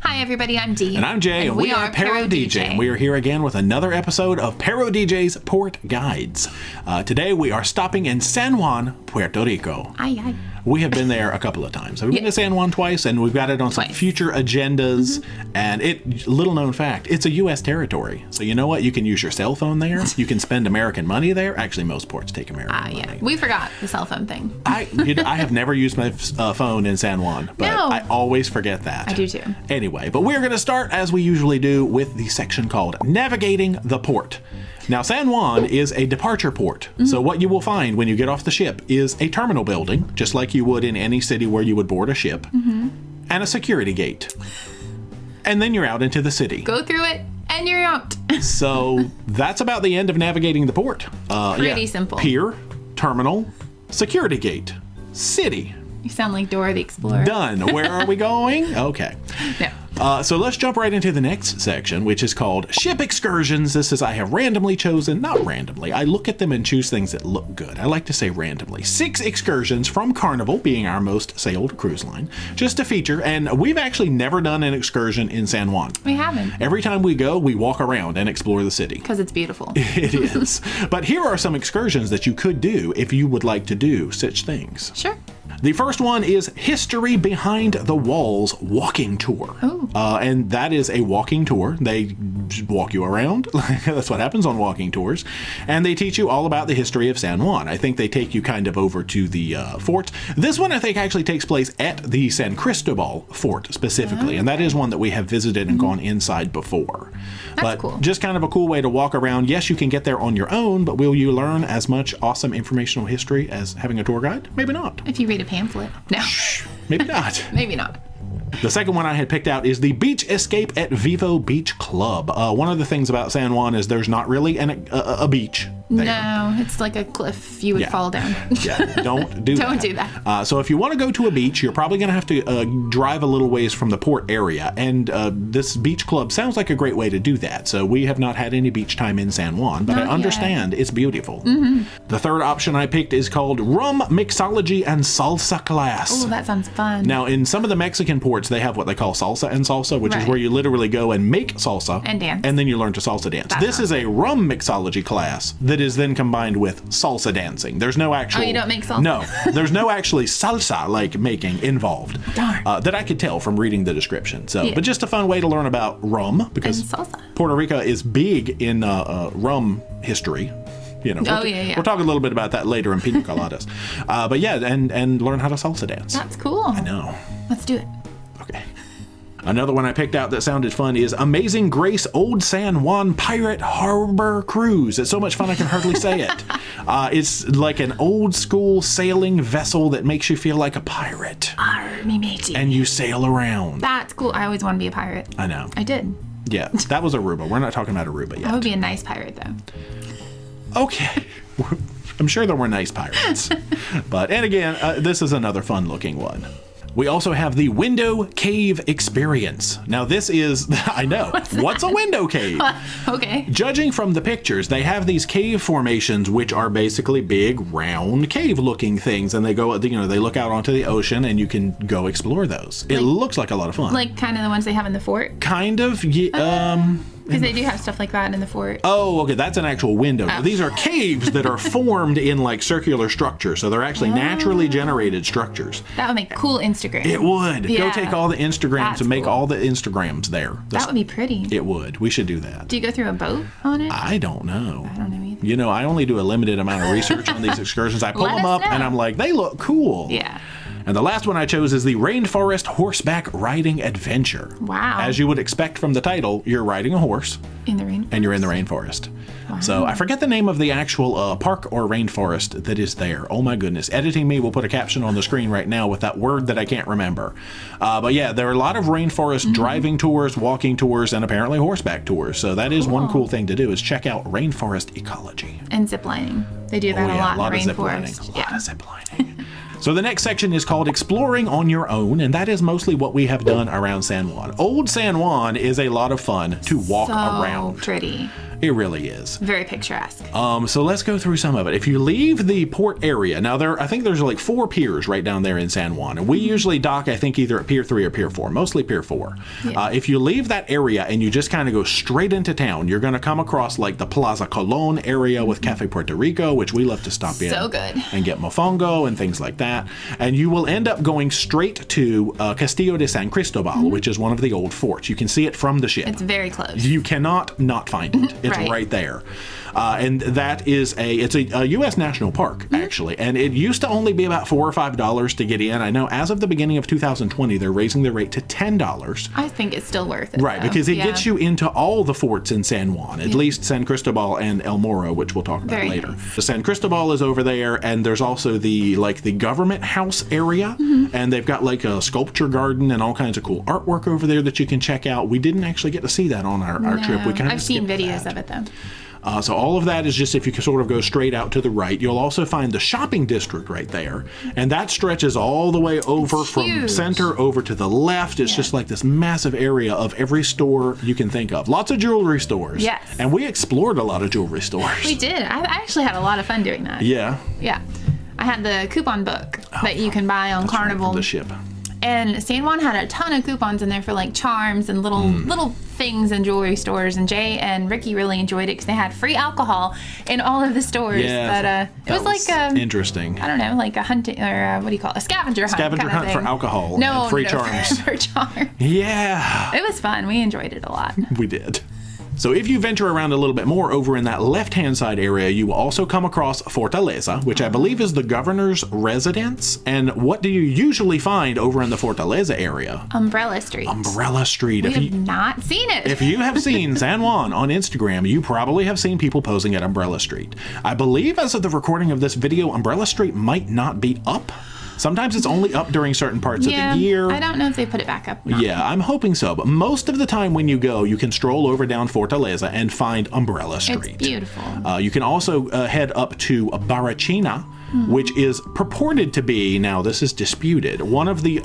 Hi everybody, I'm Dee. And I'm Jay, and we are ParoDeeJay. And we are here again with another episode of ParoDeeJay's Port Guides. Today we are stopping in San Juan, Puerto Rico. Aye. We have been there a couple of times. We've been to San Juan twice, and we've got it on some future agendas. And little known fact, it's a U.S. territory. So you know what? You can use your cell phone there. You can spend American money there. Actually, most ports take American money. We forgot the cell phone thing. I have never used my phone in San Juan, but I always forget that. I do too. Anyway, but we're going to start, as we usually do, with the section called Navigating the Port. Now, San Juan is a departure port. So what you will find when you get off the ship is a terminal building, just like you would in any city where you would board a ship, and a security gate. And then you're out into the city. Go through it, and you're out. So that's about the end of navigating the port. Pretty simple. Pier, terminal, security gate, city. You sound like Dora the Explorer. Done. Where are we going? Okay. No. So let's jump right into the next section, which is called Ship Excursions. This is I have randomly chosen, not randomly, I look at them and choose things that look good. I like to say randomly. 6 excursions from Carnival, being our most sailed cruise line, just to feature. And we've actually never done an excursion in San Juan. We haven't. Every time we go, we walk around and explore the city. Because it's beautiful. It is. But here are some excursions that you could do if you would like to do such things. Sure. The first one is History Behind the Walls Walking Tour. And that is a walking tour. They walk you around. That's what happens on walking tours. And they teach you all about the history of San Juan. I think they take you kind of over to the fort. This one, I think, actually takes place at the San Cristobal fort specifically. And that is one that we have visited and gone inside before. That's cool. Just kind of a cool way to walk around. Yes, you can get there on your own, but will you learn as much awesome informational history as having a tour guide? Maybe not. If you read a pamphlet. No. Maybe not. Maybe not. The second one I had picked out is the Beach Escape at Vivo Beach Club. One of the things about San Juan is there's not really a beach there. No, it's like a cliff you would fall down. Don't do that. Don't do that. So if you want to go to a beach, you're probably going to have to drive a little ways from the port area. And this beach club sounds like a great way to do that. So we have not had any beach time in San Juan, but I understand it's beautiful. The third option I picked is called Rum Mixology and Salsa Class. Oh, that sounds fun. Now, in some of the Mexican ports, they have what they call salsa and salsa, which is where you literally go and make salsa and dance, and then you learn to salsa dance. This is a rum mixology class that is then combined with salsa dancing. There's no actual. Oh, you don't make salsa? No, there's no actually salsa like making involved. Darn. That I could tell from reading the description. So, but just a fun way to learn about rum, because Puerto Rico is big in rum history. You know, we'll talk a little bit about that later in pina coladas. But yeah, and learn how to salsa dance. That's cool. I know. Let's do it. Okay. Another one I picked out that sounded fun is Amazing Grace Old San Juan Pirate Harbor Cruise. It's so much fun I can hardly say it. It's like an old school sailing vessel that makes you feel like a pirate. Me matey. And you sail around. That's cool. I always want to be a pirate. I know. I did. Yeah, that was Aruba. We're not talking about Aruba yet. I would be a nice pirate though. Okay. I'm sure there were nice pirates. And again, this is another fun looking one. We also have the Window Cave Experience. Now this is, I know, what's a window cave? Okay. Judging from the pictures, they have these cave formations, which are basically big, round, cave-looking things, and they go, they look out onto the ocean, and you can go explore those. It looks like a lot of fun. Like kind of the ones they have in the fort? Kind of, yeah. Because they do have stuff like that in the fort. Oh, okay, that's an actual window. Oh. These are caves that are formed in like circular structures, so they're actually naturally generated structures. That would make a cool Instagram. It would. Yeah. Go take all the Instagrams and make all the Instagrams there. That would be pretty. It would. We should do that. Do you go through a boat on it? I don't know. I don't know either. I only do a limited amount of research on these excursions. I pull them up and I'm like, they look cool. Yeah. And the last one I chose is the Rainforest Horseback Riding Adventure. Wow. As you would expect from the title, you're riding a horse. In the rainforest? And you're in the rainforest. Wow. So I forget the name of the actual park or rainforest that is there. Oh my goodness. Editing me will put a caption on the screen right now with that word that I can't remember. But yeah, there are a lot of rainforest driving tours, walking tours, and apparently horseback tours. So that is one cool thing to do, is check out rainforest ecology. And ziplining. They do that a lot in the rainforest. A lot of ziplining. So the next section is called Exploring on Your Own, and that is mostly what we have done around San Juan. Old San Juan is a lot of fun to walk around. Pretty. It really is. Very picturesque. So let's go through some of it. If you leave the port area, now I think there's like 4 piers right down there in San Juan, and we usually dock, I think, either at Pier 3 or Pier 4, mostly Pier 4. Yeah. If you leave that area and you just kind of go straight into town, you're going to come across like the Plaza Colon area with Cafe Puerto Rico, which we love to stop in. So good. And get mofongo and things like that. And you will end up going straight to Castillo de San Cristobal, which is one of the old forts. You can see it from the ship. It's very close. You cannot not find it. It's right there. And that is it's a U.S. national park, actually. And it used to only be about $4 or $5 to get in. I know as of the beginning of 2020, they're raising the rate to $10. I think it's still worth it. Right, because it gets you into all the forts in San Juan, at least San Cristobal and El Morro, which we'll talk about later. Nice. The San Cristobal is over there, and there's also the government house area, and they've got like a sculpture garden and all kinds of cool artwork over there that you can check out. We didn't actually get to see that on our trip. We I've seen videos of it though. So all of that is just if you can sort of go straight out to the right. You'll also find the shopping district right there. And that stretches all the way over from center over to the left. It's just like this massive area of every store you can think of. Lots of jewelry stores. Yes. And we explored a lot of jewelry stores. We did. I actually had a lot of fun doing that. Yeah. Yeah. I had the coupon book that you can buy on Carnival. Right, from the ship. And San Juan had a ton of coupons in there for like charms and little things in jewelry stores. And Jay and Ricky really enjoyed it because they had free alcohol in all of the stores. Yeah, it was like interesting. I don't know, like a hunting or what do you call it? A scavenger hunt. Scavenger hunt for alcohol. No, and free charms. For charms. Yeah. It was fun. We enjoyed it a lot. We did. So if you venture around a little bit more over in that left-hand side area, you will also come across Fortaleza, which I believe is the governor's residence. And what do you usually find over in the Fortaleza area? Umbrella Street. Umbrella Street. We have not seen it. If you have seen San Juan on Instagram, you probably have seen people posing at Umbrella Street. I believe as of the recording of this video, Umbrella Street might not be up. Sometimes it's only up during certain parts of the year. I don't know if they put it back up. Yeah, I'm hoping so. But most of the time when you go, you can stroll over down Fortaleza and find Umbrella Street. It's beautiful. You can also head up to Barachina, which is purported to be, now this is disputed, one of the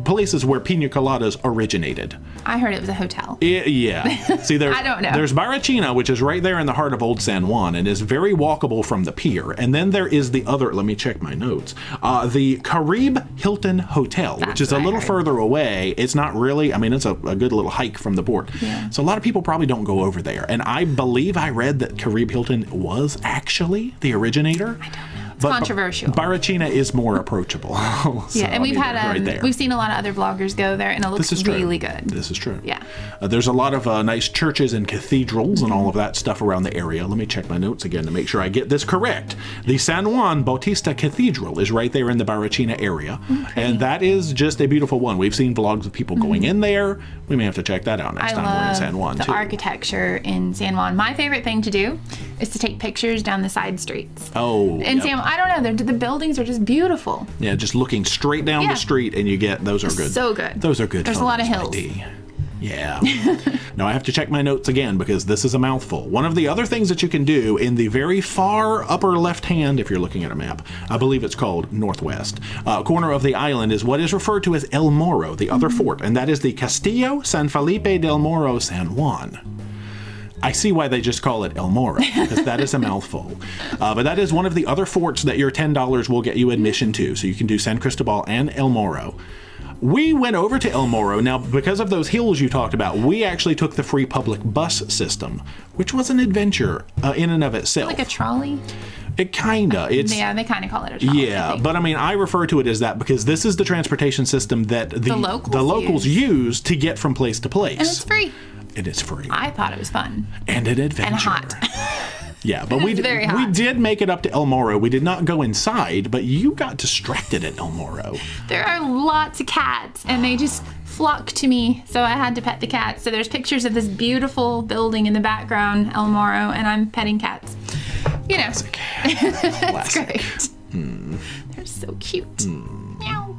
places where pina coladas originated. I heard it was a hotel. Yeah. See, I don't know. There's Barachina, which is right there in the heart of Old San Juan and is very walkable from the pier. And then there is the other, let me check my notes, the Caribe Hilton Hotel, which is a little further away. It's not really, I mean, it's a good little hike from the port. Yeah. So a lot of people probably don't go over there. And I believe I read that Caribe Hilton was actually the originator. I don't know. It's controversial. Barachina is more approachable. So, and we've had right we've seen a lot of other vloggers go there, and it looks really good. This is true. Yeah. There's a lot of nice churches and cathedrals and all of that stuff around the area. Let me check my notes again to make sure I get this correct. The San Juan Bautista Cathedral is right there in the Barachina area, and that is just a beautiful one. We've seen vlogs of people going in there. We may have to check that out next time we're in San Juan the architecture in San Juan. My favorite thing to do is to take pictures down the side streets. Oh. In San Juan, I don't know. The buildings are just beautiful. Yeah, just looking straight down the street, and you get those are good. So good. Those are good. There's a lot of hills. Yeah. Now I have to check my notes again because this is a mouthful. One of the other things that you can do in the very far upper left hand, if you're looking at a map, I believe it's called northwest, corner of the island is what is referred to as El Morro, the other fort, and that is the Castillo San Felipe del Morro San Juan. I see why they just call it El Morro, because that is a mouthful. But that is one of the other forts that your $10 will get you admission to. So you can do San Cristobal and El Morro. We went over to El Morro. Now, because of those hills you talked about, we actually took the free public bus system, which was an adventure in and of itself. Like a trolley? It kinda. Yeah, they kind of call it a trolley. Yeah, but I mean, I refer to it as that because this is the transportation system that the locals use to get from place to place. And it's free. It is free. I thought it was fun. And an adventure. And hot. Yeah, but we did make it up to El Morro. We did not go inside, but you got distracted at El Morro. There are lots of cats, and they just flock to me, so I had to pet the cats. So there's pictures of this beautiful building in the background, El Morro, and I'm petting cats. You know. Classic. It's great. They're so cute. Meow.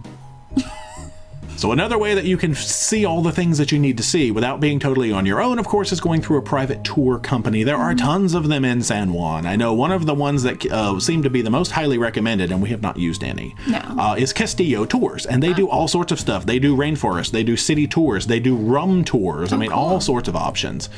So another way that you can see all the things that you need to see without being totally on your own, of course, is going through a private tour company. There are tons of them in San Juan. I know one of the ones that seem to be the most highly recommended, and we have not used any, is Castillo Tours. And they do all sorts of stuff. They do rainforest. They do city tours. They do rum tours. All sorts of options.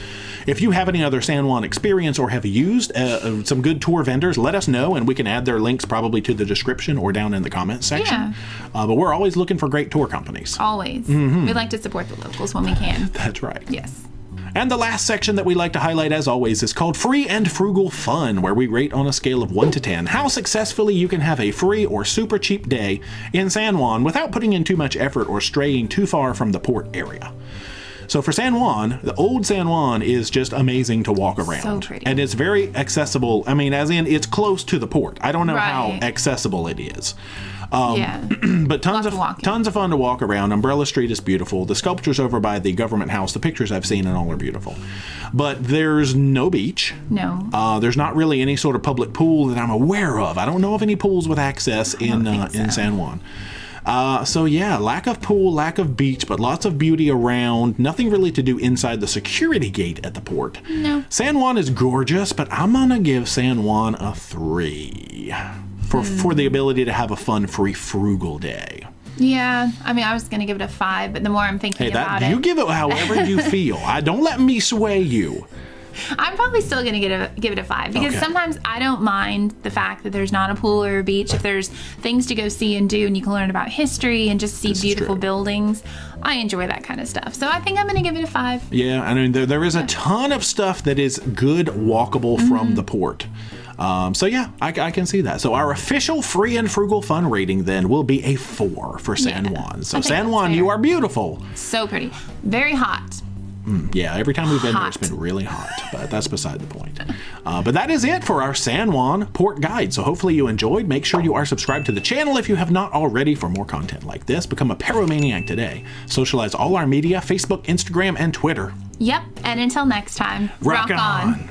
If you have any other San Juan experience or have used some good tour vendors, let us know, and we can add their links probably to the description or down in the comments section. Yeah. But we're always looking for great tour companies. Always. We like to support the locals when we can. That's right. Yes. And the last section that we like to highlight, as always, is called Free and Frugal Fun, where we rate on a scale of 1 to 10 how successfully you can have a free or super cheap day in San Juan without putting in too much effort or straying too far from the port area. So for San Juan, the Old San Juan is just amazing to walk around. So pretty. And it's very accessible. As in, it's close to the port. I don't know how accessible it is. But tons of fun to walk around. Umbrella Street is beautiful. The sculptures over by the government house, the pictures I've seen and all are beautiful. But there's no beach. No. There's not really any sort of public pool that I'm aware of. I don't know of any pools with access in San Juan. Lack of pool, lack of beach, but lots of beauty around. Nothing really to do inside the security gate at the port. No. San Juan is gorgeous, but I'm gonna give San Juan a 3 for the ability to have a fun, free, frugal day. Yeah, I was gonna give it a 5, but the more I'm thinking about it, you give it however you feel. Don't let me sway you. I'm probably still going to give it a 5 because sometimes I don't mind the fact that there's not a pool or a beach. If there's things to go see and do and you can learn about history and just see beautiful buildings, I enjoy that kind of stuff. So I think I'm going to give it a 5. Yeah, there is a ton of stuff that is good walkable from the port. I can see that. So our official Free and Frugal Fun rating then will be a 4 for San Juan. So San Juan, you are beautiful. So pretty. Very hot. Every time we've been there, it's been really hot, but that's beside the point. But that is it for our San Juan Port Guide. So hopefully you enjoyed. Make sure you are subscribed to the channel if you have not already for more content like this. Become a Paromaniac today. Socialize all our media, Facebook, Instagram, and Twitter. Yep, and until next time, rock on.